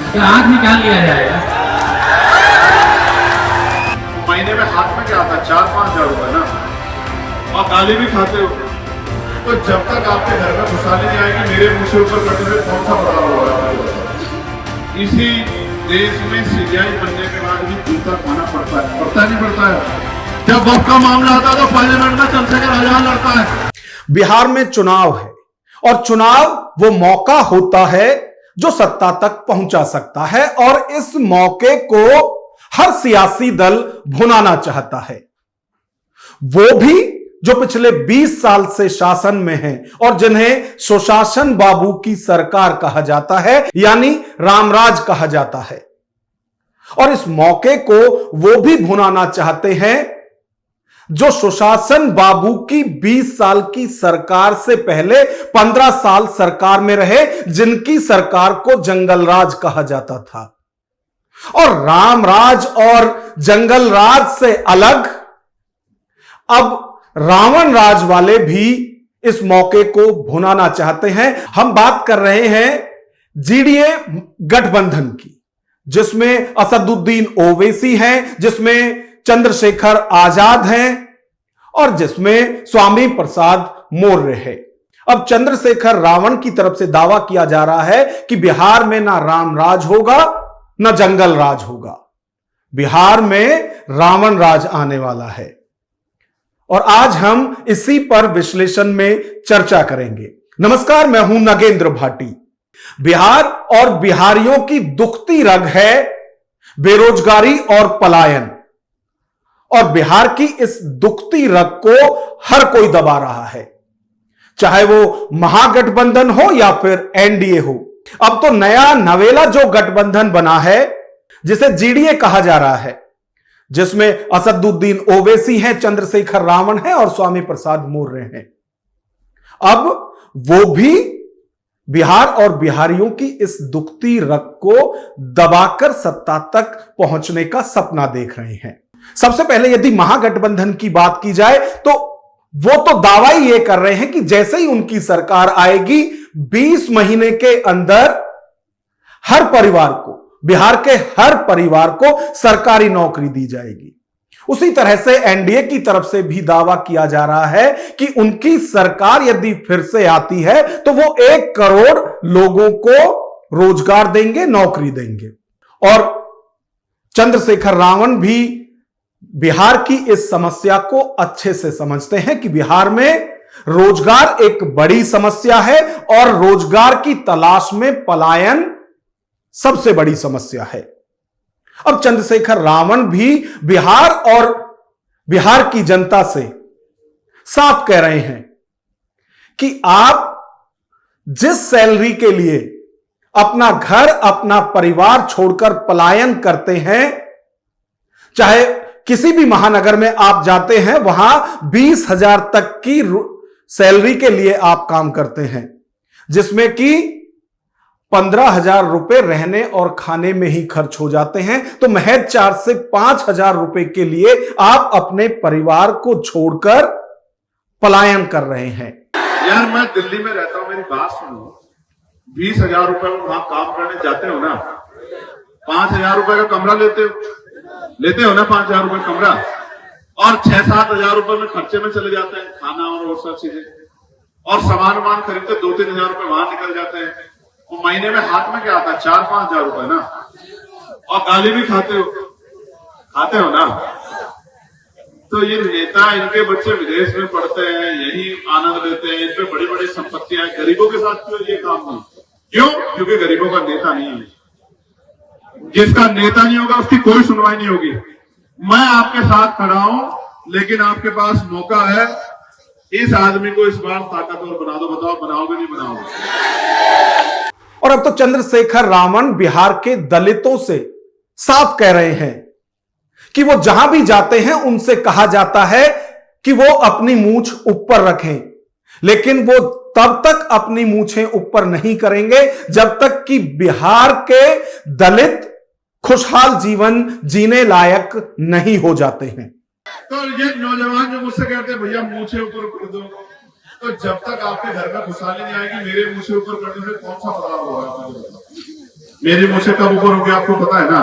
क्या आंख निकाल लिया जाएगा? महीने में हाथ में क्या आता है? 4-5 हजार रुपए ना, और गाली भी खाते हो। तो जब तक आपके घर में खुशहाली नहीं आएगी, मेरे मुंह से ऊपर करते हुए कौन सा बदलाव होगा? इसी देश में सीबीआई बनने के बाद भी जूता खाना पड़ता है, पड़ता नहीं पड़ता है? जब वक्त का मामला आता है तो पार्लियामेंट में चंद्रशेखर आजाद लड़ता है। बिहार में चुनाव है और चुनाव वो मौका होता है जो सत्ता तक पहुंचा सकता है, और इस मौके को हर सियासी दल भुनाना चाहता है। वो भी जो पिछले 20 साल से शासन में हैं और जिन्हें सुशासन बाबू की सरकार कहा जाता है, यानी रामराज कहा जाता है। और इस मौके को वो भी भुनाना चाहते हैं जो सुशासन बाबू की 20 साल की सरकार से पहले 15 साल सरकार में रहे, जिनकी सरकार को जंगल राज कहा जाता था। और रामराज और जंगल राज से अलग अब रावण राज वाले भी इस मौके को भुनाना चाहते हैं। हम बात कर रहे हैं जीडीए गठबंधन की, जिसमें असदुद्दीन ओवैसी हैं, जिसमें चंद्रशेखर आजाद हैं और जिसमें स्वामी प्रसाद मौर्य है। अब चंद्रशेखर रावण की तरफ से दावा किया जा रहा है कि बिहार में ना रामराज होगा ना जंगल राज होगा, बिहार में रावण राज आने वाला है। और आज हम इसी पर विश्लेषण में चर्चा करेंगे। नमस्कार, मैं हूं नगेंद्र भाटी। बिहार और बिहारियों की दुखती रग है बेरोजगारी और पलायन, और बिहार की इस दुखती रग को हर कोई दबा रहा है, चाहे वो महागठबंधन हो या फिर एनडीए हो। अब तो नया नवेला जो गठबंधन बना है, जिसे जीडीए कहा जा रहा है, जिसमें असदुद्दीन ओवैसी हैं, चंद्रशेखर रावण है और स्वामी प्रसाद मौर्य हैं, अब वो भी बिहार और बिहारियों की इस दुखती रग को दबाकर सत्ता तक पहुंचने का सपना देख रहे हैं। सबसे पहले यदि महागठबंधन की बात की जाए तो वो तो दावा ही ये कर रहे हैं कि जैसे ही उनकी सरकार आएगी 20 महीने के अंदर हर परिवार को, बिहार के हर परिवार को सरकारी नौकरी दी जाएगी। उसी तरह से एनडीए की तरफ से भी दावा किया जा रहा है कि उनकी सरकार यदि फिर से आती है तो वो 1 करोड़ लोगों को रोजगार देंगे, नौकरी देंगे। और चंद्रशेखर रावण भी बिहार की इस समस्या को अच्छे से समझते हैं कि बिहार में रोजगार एक बड़ी समस्या है और रोजगार की तलाश में पलायन सबसे बड़ी समस्या है। अब चंद्रशेखर रावण भी बिहार और बिहार की जनता से साफ कह रहे हैं कि आप जिस सैलरी के लिए अपना घर, अपना परिवार छोड़कर पलायन करते हैं, चाहे किसी भी महानगर में आप जाते हैं, वहां 20,000 तक की सैलरी के लिए आप काम करते हैं, जिसमें कि 15,000 रुपए रहने और खाने में ही खर्च हो जाते हैं। तो महज 4 से 5,000 रुपए के लिए आप अपने परिवार को छोड़कर पलायन कर रहे हैं। यार, मैं दिल्ली में रहता हूं, मेरी बात सुनो। 20,000 रुपए में वहां काम करने जाते हो ना, 5,000 रुपए का कमरा लेते हो ना, 5,000 रुपए कमरा, और 6-7 हजार रुपए में खर्चे में चले जाते हैं, खाना और सब चीजें, और सामान खरीदते 2-3 हजार रुपए वहां निकल जाते हैं। और महीने में हाथ में क्या आता है? 4-5 हजार रुपए ना, और गाली भी खाते हो ना। तो ये नेता, इनके बच्चे विदेश में पढ़ते हैं, यही आनंद लेते हैं, इन पे बड़ी बड़ी संपत्तियां, गरीबों के साथ क्यों ये काम नहीं? क्यों? क्योंकि गरीबों का नेता नहीं है। जिसका नेता नहीं होगा उसकी कोई सुनवाई नहीं होगी। मैं आपके साथ खड़ा हूं, लेकिन आपके पास मौका है, इस आदमी को इस बार ताकतवर बना दो। बताओ, बनाओगे नहीं बनाओगे? और अब तो चंद्रशेखर रावण बिहार के दलितों से साफ कह रहे हैं कि वो जहां भी जाते हैं उनसे कहा जाता है कि वो अपनी मूंछ ऊपर रखें, लेकिन वो तब तक अपनी मूंछें ऊपर नहीं करेंगे जब तक कि बिहार के दलित खुशहाल जीवन जीने लायक नहीं हो जाते हैं। तो ये नौजवान जो मुझसे कहते हैं भैया मूंछें ऊपर कर दो, तो जब तक आपके घर में खुशहाली नहीं आएगी, मेरे मुंह से ऊपर करने से कौन सा बदलाव होगा? मेरी मूछें कब ऊपर होगी आपको पता है ना?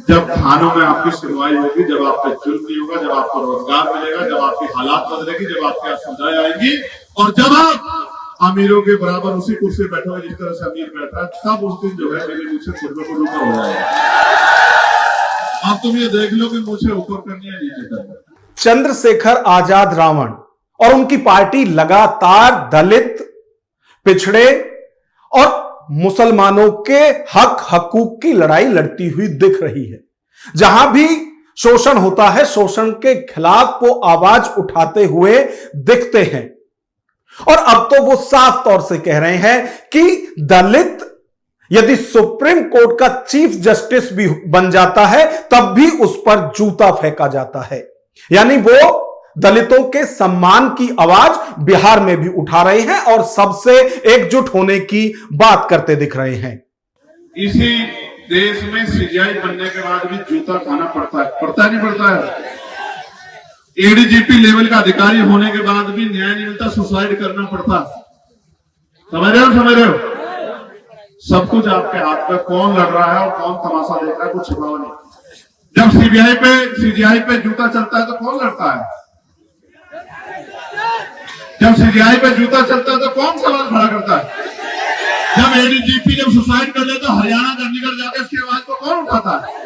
जब थानों में आपकी सुनवाई होगी, जब आप पे जुल्म नहीं होगा, जब आपको रोजगार मिलेगा, जब आपकी हालात बदलेगी, जब आपके यहाँ सुविधाएं आएंगी, और जब आप अमीरों के बराबर उसी कुर्सी पे बैठोगे जिस तरह से अमीर बैठा है, तब उस दिन जो है मेरी मूछें खुद ब खुद ऊपर हो जाएगी। अब तुम ये देख लो कि मूछें ऊपर करनी है नीचे करनी है। चंद्रशेखर आजाद रावण और उनकी पार्टी लगातार दलित, पिछड़े और मुसलमानों के हक हकूक की लड़ाई लड़ती हुई दिख रही है। जहां भी शोषण होता है, शोषण के खिलाफ वो आवाज उठाते हुए दिखते हैं। और अब तो वो साफ तौर से कह रहे हैं कि दलित यदि सुप्रीम कोर्ट का चीफ जस्टिस भी बन जाता है तब भी उस पर जूता फेंका जाता है। यानी वो दलितों के सम्मान की आवाज बिहार में भी उठा रहे हैं और सबसे एकजुट होने की बात करते दिख रहे हैं। इसी देश में सीजीआई बनने के बाद भी जूता खाना पड़ता है, पड़ता नहीं पड़ता है? एडीजीपी लेवल का अधिकारी होने के बाद भी न्याय नहीं मिलता, सुसाइड करना पड़ता। समझ रहे हो? समझ रहे हो? सब कुछ आपके हाथ में, कौन लड़ रहा है और कौन तमाशा देख रहा है कुछ छिपा नहीं। जब सीजीआई पे जूता चलता है तो कौन लड़ता है? जब सीजीआई पे जूता चलता है तो कौन सवाल खड़ा करता है? जब एडीजीपी जब सुसाइड कर लेता है हरियाणा चंडीगढ़ जाकर उसकी आवाज को कौन उठाता है?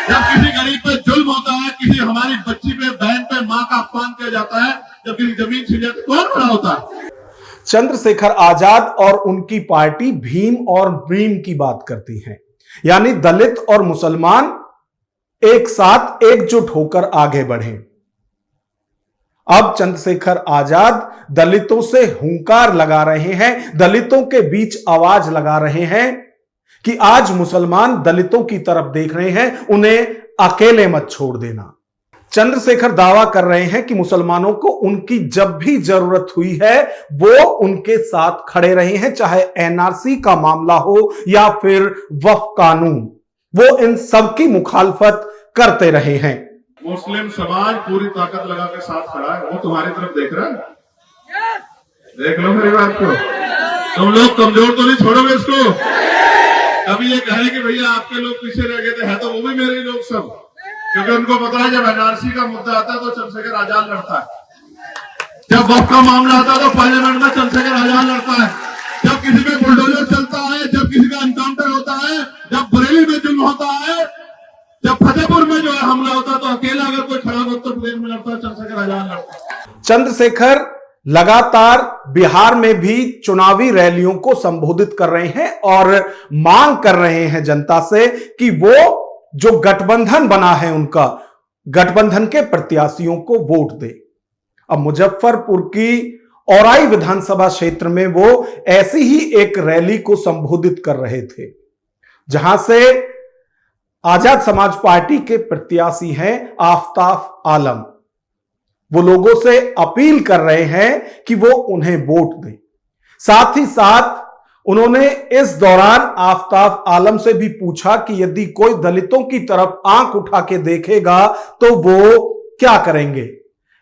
जब किसी गरीब पे जुल्म होता है, किसी हमारी बच्ची पे, बहन पे, मां का अपमान किया जाता है, जब किसी जमीन छीन जाती है, कौन खड़ा होता है? चंद्रशेखर आजाद और उनकी पार्टी भीम और ब्रीम की बात करती है, यानी दलित और मुसलमान एक साथ एकजुट होकर आगे बढ़ें। अब चंद्रशेखर आजाद दलितों से हुंकार लगा रहे हैं, दलितों के बीच आवाज लगा रहे हैं कि आज मुसलमान दलितों की तरफ देख रहे हैं, उन्हें अकेले मत छोड़ देना। चंद्रशेखर दावा कर रहे हैं कि मुसलमानों को उनकी जब भी जरूरत हुई है वो उनके साथ खड़े रहे हैं, चाहे एनआरसी का मामला हो या फिर वक्फ कानून, वो इन सब की मुखालफत करते रहे हैं। मुस्लिम समाज पूरी ताकत लगा के साथ खड़ा है, वो तुम्हारी तरफ देख रहा है। देख लो मेरी बात को, तुम लोग कमजोर तो नहीं छोड़ोगे इसको। कभी ये कहे कि भैया आपके लोग पीछे रह गए थे, है तो वो भी मेरे लोग सब, क्योंकि उनको पता है जब एनआरसी का मुद्दा आता है तो चंद्रशेखर आजाद लड़ता है, जब वक्फ का मामला आता है तो पार्लियामेंट में चंद्रशेखर आजाद लड़ता है, जब किसी पे बुलडोजर चलता है, जब किसी का एनकाउंटर होता है, जब बरेली में जुल्म होता है, जब फतेहपुर में जो है हमला होता है, तो अकेला अगर कोई खड़ा हो उत्तर प्रदेश में लड़ता है, चंद्रशेखर आजाद लड़ता है। चंद्रशेखर लगातार बिहार में भी चुनावी रैलियों को संबोधित कर रहे हैं और मांग कर रहे हैं जनता से कि वो जो गठबंधन बना है उनका, गठबंधन के प्रत्याशियों को वोट दे। अब मुजफ्फरपुर की औराई विधानसभा क्षेत्र में वो ऐसी ही एक रैली को संबोधित कर रहे थे, जहां से आजाद समाज पार्टी के प्रत्याशी हैं आफताब आलम। वो लोगों से अपील कर रहे हैं कि वो उन्हें वोट दें। साथ ही साथ उन्होंने इस दौरान आफताब आलम से भी पूछा कि यदि कोई दलितों की तरफ आंख उठा के देखेगा तो वो क्या करेंगे।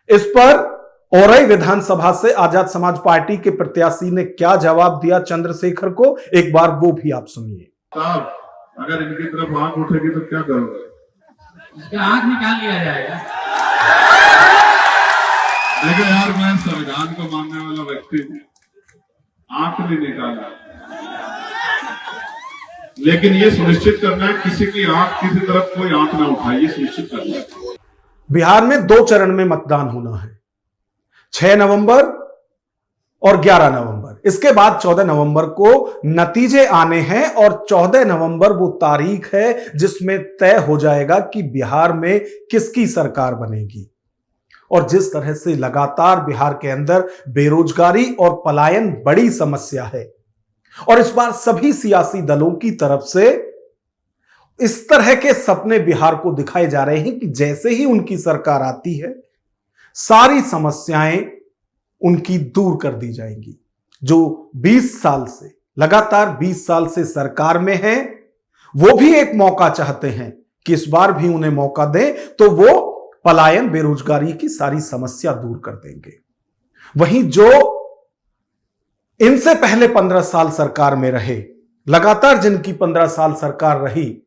इस पर औरई विधानसभा से आजाद समाज पार्टी के प्रत्याशी ने क्या जवाब दिया चंद्रशेखर को, एक बार वो भी आप सुनिए। अगर इनकी तरफ आंख उठेगी तो क्या करोगे? इसका आंख निकाल लिया जाएगा। देखो यार, मैं संविधान को मानने वाला व्यक्ति हूं, आंख नहीं निकाला, लेकिन ये सुनिश्चित करना है किसी की आंख, किसी तरफ कोई आंख ना उठाए, ये सुनिश्चित करना है। बिहार में 2 चरण में मतदान होना है, 6 नवंबर और 11 नवंबर। इसके बाद 14 नवंबर को नतीजे आने हैं और 14 नवंबर वो तारीख है जिसमें तय हो जाएगा कि बिहार में किसकी सरकार बनेगी। और जिस तरह से लगातार बिहार के अंदर बेरोजगारी और पलायन बड़ी समस्या है, और इस बार सभी सियासी दलों की तरफ से इस तरह के सपने बिहार को दिखाए जा रहे हैं कि जैसे ही उनकी सरकार आती है सारी समस्याएं उनकी दूर कर दी जाएंगी। जो 20 साल से, लगातार 20 साल से सरकार में हैं, वो भी एक मौका चाहते हैं कि इस बार भी उन्हें मौका दें तो वो पलायन, बेरोजगारी की सारी समस्या दूर कर देंगे। वहीं जो इनसे पहले 15 साल सरकार में रहे, लगातार जिनकी 15 साल सरकार रही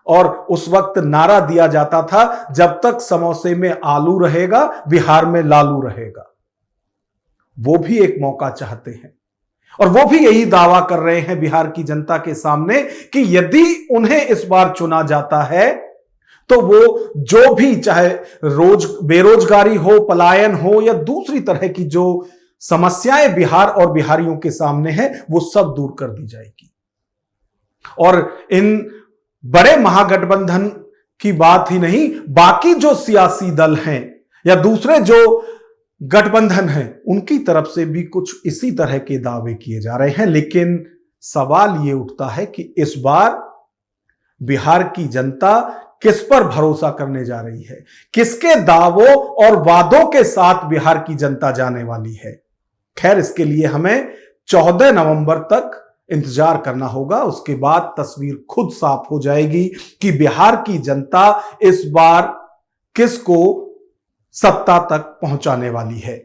और उस वक्त नारा दिया जाता था, जब तक समोसे में आलू रहेगा बिहार में लालू रहेगा। वो भी एक मौका चाहते हैं और वो भी यही दावा कर रहे हैं बिहार की जनता के सामने कि यदि उन्हें इस बार चुना जाता है तो वो जो भी, चाहे बेरोजगारी हो, पलायन हो या दूसरी तरह की जो समस्याएं बिहार और बिहारियों के सामने है, वो सब दूर कर दी जाएगी। और इन बड़े महागठबंधन की बात ही नहीं, बाकी जो सियासी दल हैं या दूसरे जो गठबंधन हैं, उनकी तरफ से भी कुछ इसी तरह के दावे किए जा रहे हैं। लेकिन सवाल यह उठता है कि इस बार बिहार की जनता किस पर भरोसा करने जा रही है, किसके दावों और वादों के साथ बिहार की जनता जाने वाली है। खैर, इसके लिए हमें 14 नवंबर तक इंतजार करना होगा। उसके बाद तस्वीर खुद साफ हो जाएगी कि बिहार की जनता इस बार किसको सत्ता तक पहुंचाने वाली है।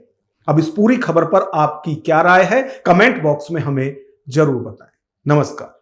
अब इस पूरी खबर पर आपकी क्या राय है, कमेंट बॉक्स में हमें जरूर बताएं। नमस्कार।